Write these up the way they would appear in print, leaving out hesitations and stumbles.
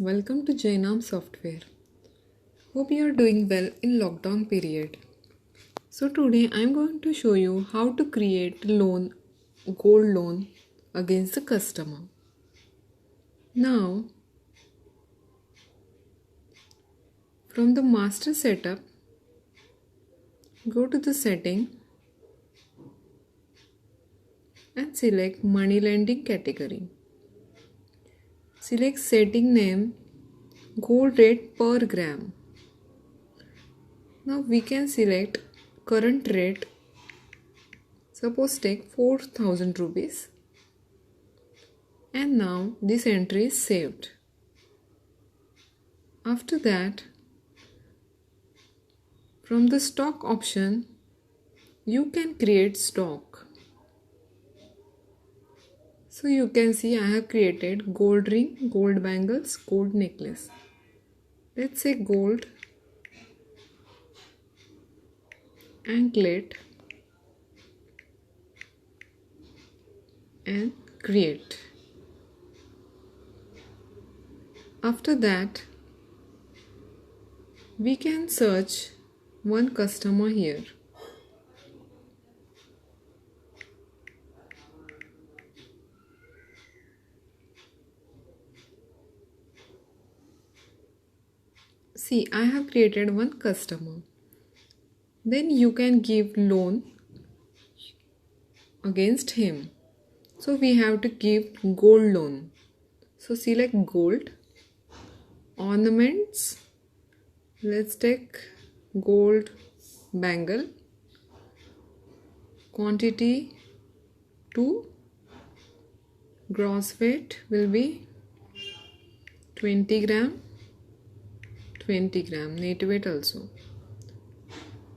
welcome to Jnam Software. Hope you are doing well in lockdown period. So today I am going to show you how to create gold loan against the customer. Now, from the master setup, go to the setting and select money lending category. Select setting name gold rate per gram. Now we can select current rate, suppose take 4,000 rupees, and now this entry is saved. After that, from the stock option you can create stock. So you can see I have created gold ring, gold bangles, gold necklace. Let's say gold anklet and create. After that, we can search one customer here. See, I have created one customer. Then you can give loan against him. So we have to give gold loan. So select gold, ornaments. Let's take gold bangle, quantity 2, gross weight will be 20 gram, 20 gram, net weight also.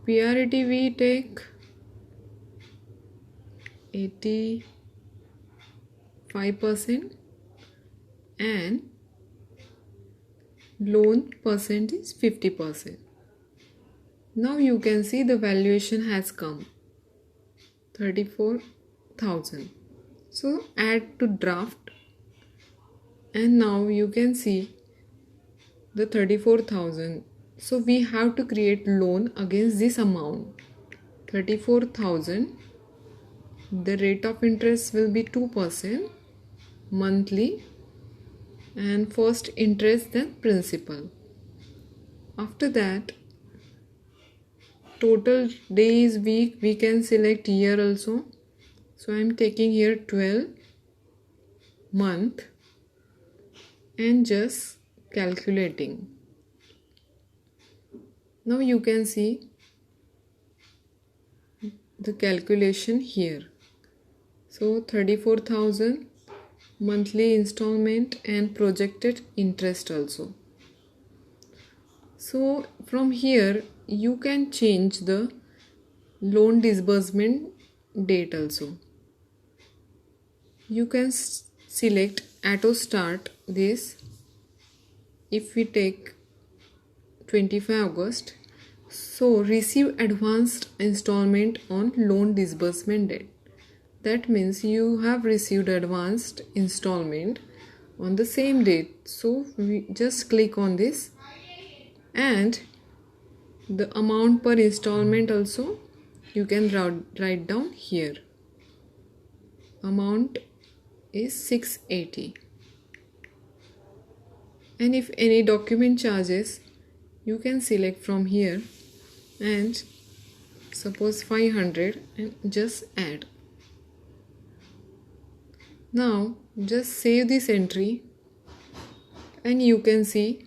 Purity we take 85% and loan percent is 50%. Now you can see the valuation has come 34,000. So add to draft, and now you can see the 34,000. So we have to create loan against this amount 34,000. The rate of interest will be 2% monthly, and first interest then principal. After that, total days, week, we can select year also. So I am taking here 12 month and just calculating. Now you can see the calculation here. So 34,000 monthly installment and projected interest also. So from here you can change the loan disbursement date also. You can select auto start this. If we take 25 August, so receive advanced installment on loan disbursement date. That means you have received advanced installment on the same date. So we just click on this, and the amount per installment also you can write down here. Amount is 680. And if any document charges, you can select from here and suppose 500 and just add. Now just save this entry, and you can see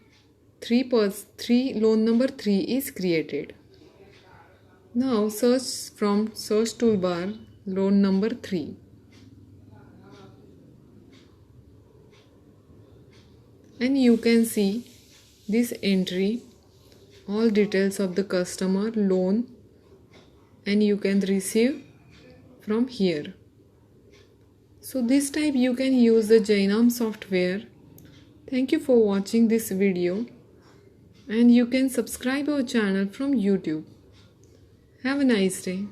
loan number 3 is created. Now search from search toolbar loan number 3. And you can see this entry, all details of the customer, loan, and you can receive from here. So this type you can use the Jainam software. Thank you for watching this video, and you can subscribe our channel from YouTube. Have a nice day.